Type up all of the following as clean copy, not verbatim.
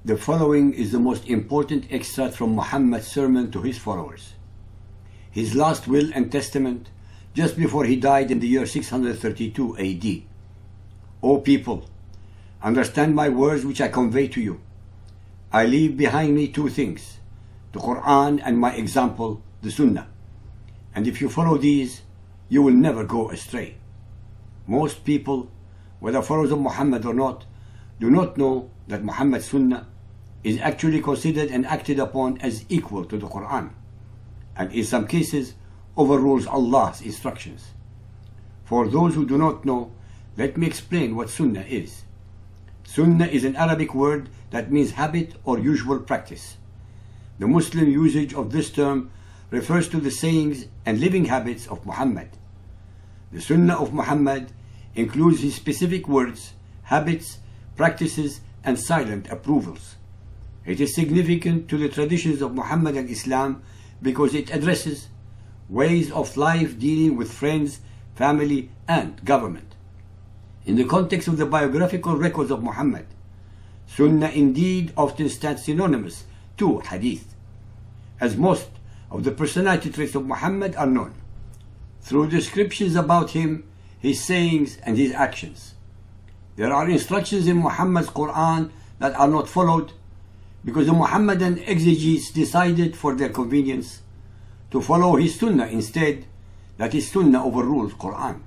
The following is the most important extract from Muhammad's sermon to his followers. His last will and testament, just before he died in the year 632 AD. O people, understand my words which I convey to you. I leave behind me two things, the Quran and my example, the Sunnah. And if you follow these, you will never go astray. Most people, whether followers of Muhammad or not, do not know that Muhammad's Sunnah is actually considered and acted upon as equal to the Quran, and in some cases overrules Allah's instructions. For those who do not know, let me explain what Sunnah is. Sunnah is an Arabic word that means habit or usual practice. The Muslim usage of this term refers to the sayings and living habits of Muhammad. The Sunnah of Muhammad includes his specific words, habits, practices, and silent approvals. It is significant to the traditions of Muhammad and Islam because it addresses ways of life dealing with friends, family, and government. In the context of the biographical records of Muhammad, Sunnah indeed often stands synonymous to Hadith, as most of the personality traits of Muhammad are known through descriptions about him, his sayings, and his actions. There are instructions in Muhammad's Quran that are not followed because the Muhammadan exegetes decided for their convenience to follow his Sunnah instead, that his Sunnah overrules Quran.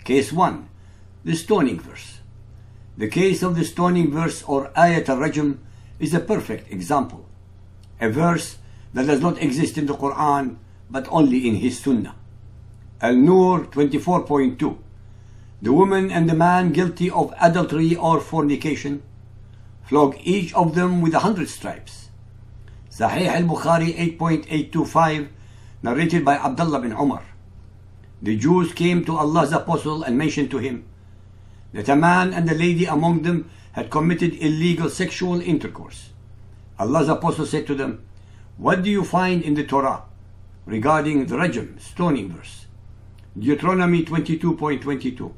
Case 1. The stoning verse. The case of the stoning verse or Ayat al-Rajam is a perfect example. A verse that does not exist in the Quran but only in his Sunnah. Al-Nur 24.2. The woman and the man guilty of adultery or fornication, flog each of them with 100 stripes. Sahih al-Bukhari 8.825, narrated by Abdullah bin Umar. The Jews came to Allah's apostle and mentioned to him that a man and a lady among them had committed illegal sexual intercourse. Allah's apostle said to them, "What do you find in the Torah regarding the Rajam, stoning verse?" Deuteronomy 22.22.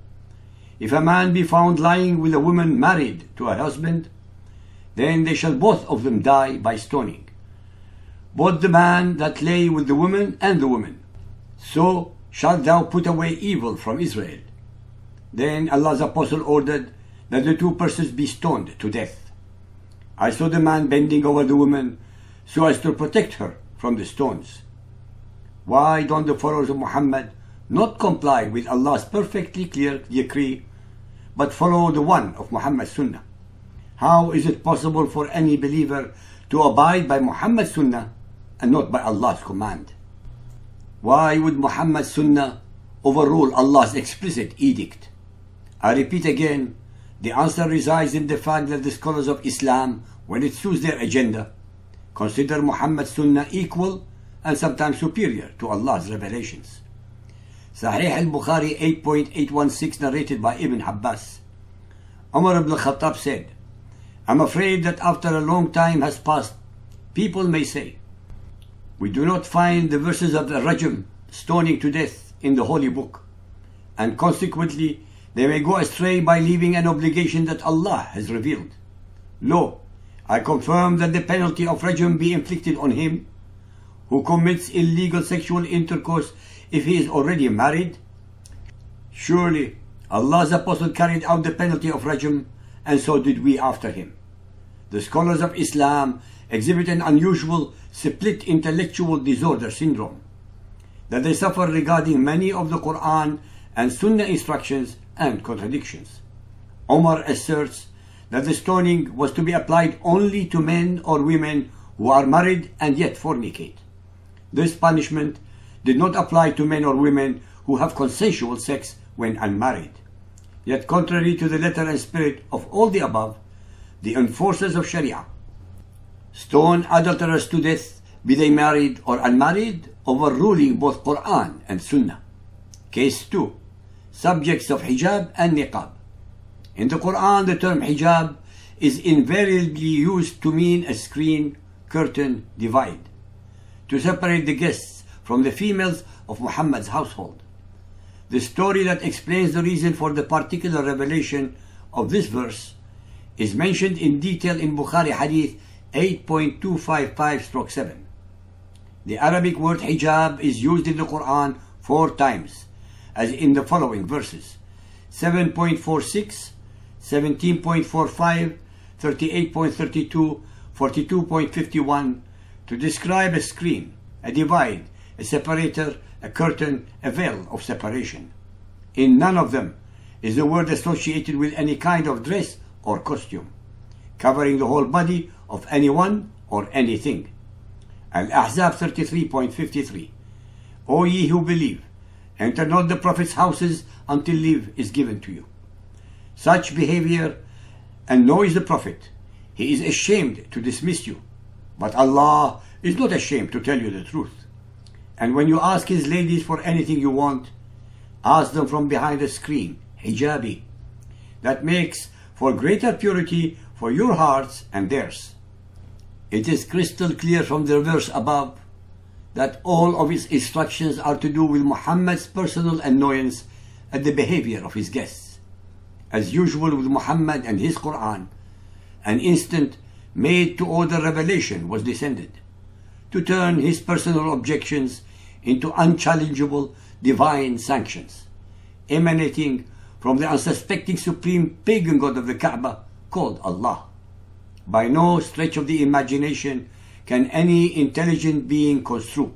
If a man be found lying with a woman married to a husband, then they shall both of them die by stoning, both the man that lay with the woman and the woman. So shalt thou put away evil from Israel. Then Allah's apostle ordered that the two persons be stoned to death. I saw the man bending over the woman so as to protect her from the stones. Why don't the followers of Muhammad not comply with Allah's perfectly clear decree, but follow the one of Muhammad's Sunnah? How is it possible for any believer to abide by Muhammad's Sunnah and not by Allah's command? Why would Muhammad's Sunnah overrule Allah's explicit edict? I repeat again, the answer resides in the fact that the scholars of Islam, when it suits their agenda, consider Muhammad's Sunnah equal and sometimes superior to Allah's revelations. Sahih al-Bukhari 8.816, narrated by Ibn Abbas. Umar ibn al-Khattab said, "I'm afraid that after a long time has passed, people may say, we do not find the verses of the Rajam, stoning to death, in the Holy Book, and consequently they may go astray by leaving an obligation that Allah has revealed. Lo, I confirm that the penalty of Rajam be inflicted on him who commits illegal sexual intercourse if he is already married. Surely Allah's apostle carried out the penalty of Rajam, and so did we after him." The scholars of Islam exhibit an unusual split intellectual disorder syndrome that they suffer regarding many of the Quran and Sunnah instructions and contradictions. Omar asserts that the stoning was to be applied only to men or women who are married and yet fornicate. This punishment did not apply to men or women who have consensual sex when unmarried. Yet contrary to the letter and spirit of all the above, the enforcers of Sharia stone adulterers to death, be they married or unmarried, overruling both Quran and Sunnah. Case 2. Subjects of Hijab and Niqab. In the Quran, the term Hijab is invariably used to mean a screen, curtain, divide, to separate the guests from the females of Muhammad's household. The story that explains the reason for the particular revelation of this verse is mentioned in detail in Bukhari Hadith 8.255/7. The Arabic word hijab is used in the Quran 4 times, as in the following verses: 7.46, 17.45, 38.32, 42.51, to describe a screen, a divide, a separator, a curtain, a veil of separation. In none of them is the word associated with any kind of dress or costume, covering the whole body of anyone or anything. Al-Ahzab 33.53. O ye who believe, enter not the Prophet's houses until leave is given to you. Such behavior annoys the Prophet. He is ashamed to dismiss you, but Allah is not ashamed to tell you the truth. And when you ask his ladies for anything you want, ask them from behind a screen, hijabi. That makes for greater purity for your hearts and theirs. It is crystal clear from the verse above that all of his instructions are to do with Muhammad's personal annoyance at the behavior of his guests. As usual with Muhammad and his Quran, an instant made-to-order revelation was descended to turn his personal objections into unchallengeable divine sanctions, emanating from the unsuspecting supreme pagan god of the Kaaba called Allah. By no stretch of the imagination can any intelligent being construe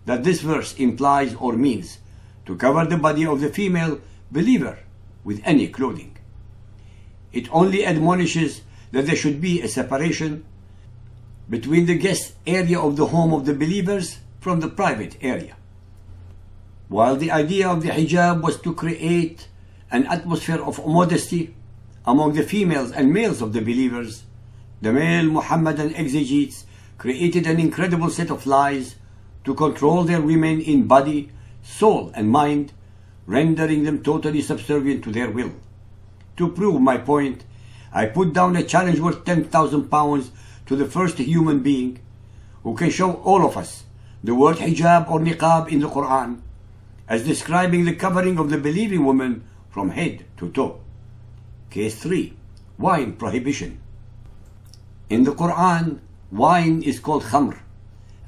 that this verse implies or means to cover the body of the female believer with any clothing. It only admonishes that there should be a separation between the guest area of the home of the believers from the private area. While the idea of the hijab was to create an atmosphere of modesty among the females and males of the believers, the male Muhammadan exegetes created an incredible set of lies to control their women in body, soul and mind, rendering them totally subservient to their will. To prove my point, I put down a challenge worth 10,000 pounds to the first human being who can show all of us the word hijab or niqab in the Quran as describing the covering of the believing woman from head to toe. Case 3. Wine prohibition. In the Quran, wine is called khamr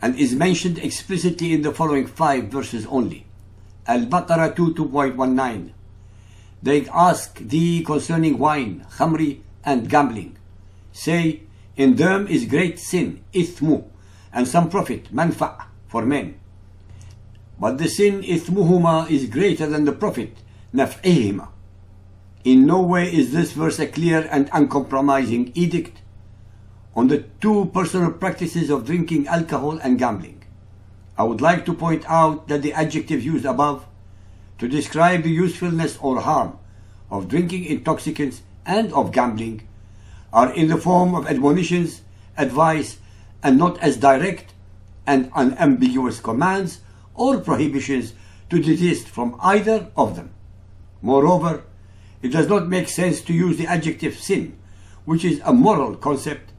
and is mentioned explicitly in the following 5 verses only. Al-Baqarah 2:2.19. They ask thee concerning wine, khamri, and gambling. Say, in them is great sin, ithmu, and some profit, manfa', for men. But the sin, ithmuhuma, is greater than the profit, naf'ihima. In no way is this verse a clear and uncompromising edict on the two personal practices of drinking alcohol and gambling. I would like to point out that the adjectives used above to describe the usefulness or harm of drinking intoxicants and of gambling are in the form of admonitions, advice, and not as direct and unambiguous commands or prohibitions to desist from either of them. Moreover, it does not make sense to use the adjective sin, which is a moral concept,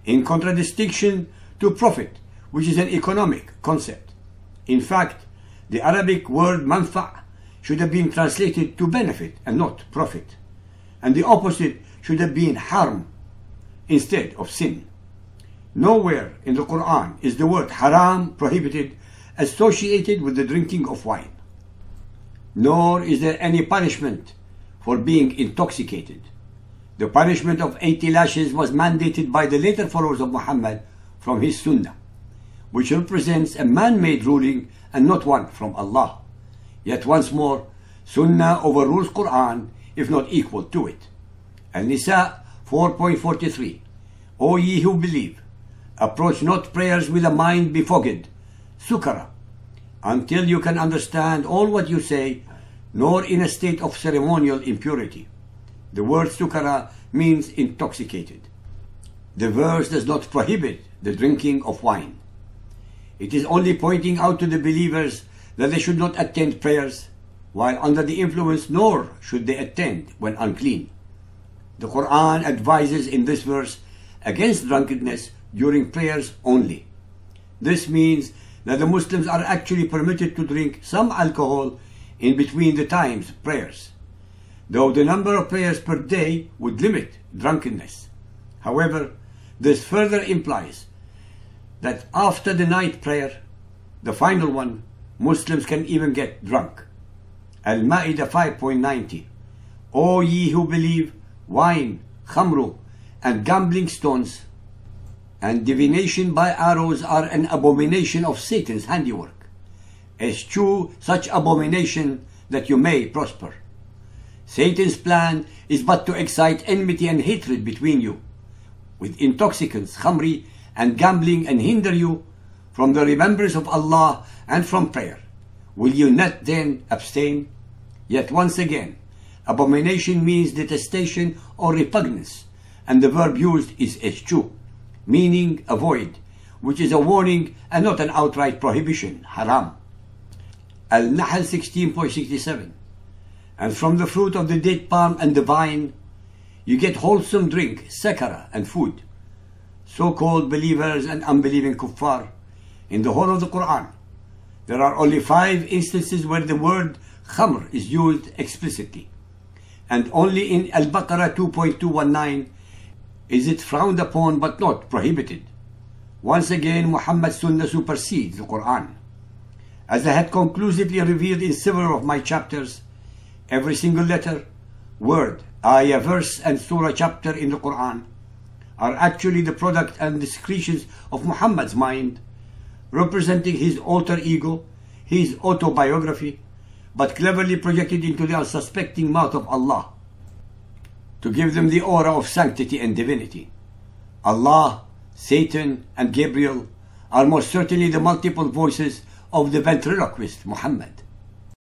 in contradistinction to profit, which is an economic concept. In fact, the Arabic word manfa' should have been translated to benefit and not profit, and the opposite should have been harm instead of sin. Nowhere in the Quran is the word haram, prohibited, associated with the drinking of wine. Nor is there any punishment for being intoxicated. The punishment of 80 lashes was mandated by the later followers of Muhammad from his Sunnah, which represents a man-made ruling and not one from Allah. Yet once more, Sunnah overrules Quran, if not equal to it. An-Nisa 4.43. O ye who believe, approach not prayers with a mind befogged, sukara, until you can understand all what you say, nor in a state of ceremonial impurity. The word sukara means intoxicated. The verse does not prohibit the drinking of wine. It is only pointing out to the believers that they should not attend prayers while under the influence, nor should they attend when unclean. The Quran advises in this verse against drunkenness during prayers only. This means that the Muslims are actually permitted to drink some alcohol in between the times of prayers. though the number of prayers per day would limit drunkenness. However, this further implies that after the night prayer, the final one, Muslims can even get drunk. Al-Ma'idah 5.90. O ye who believe, wine, khamru, and gambling stones, and divination by arrows are an abomination of Satan's handiwork. Eschew such abomination that you may prosper. Satan's plan is but to excite enmity and hatred between you with intoxicants, khamri, and gambling, and hinder you from the remembrance of Allah and from prayer. Will you not then abstain? Yet once again, abomination means detestation or repugnance, and the verb used is eschew, meaning avoid, which is a warning and not an outright prohibition, haram. Al-Nahl 16.67. And from the fruit of the date palm and the vine, you get wholesome drink, sakara, and food. So-called believers and unbelieving kuffar, in the whole of the Quran, there are only 5 instances where the word khamr is used explicitly. And only in Al-Baqarah 2.219 is it frowned upon but not prohibited. Once again, Muhammad's Sunnah supersedes the Quran. As I had conclusively revealed in several of my chapters, every single letter, word, ayah, verse, and surah chapter in the Quran are actually the product and discretions of Muhammad's mind, representing his alter ego, his autobiography, but cleverly projected into the unsuspecting mouth of Allah to give them the aura of sanctity and divinity. Allah, Satan, and Gabriel are most certainly the multiple voices of the ventriloquist Muhammad.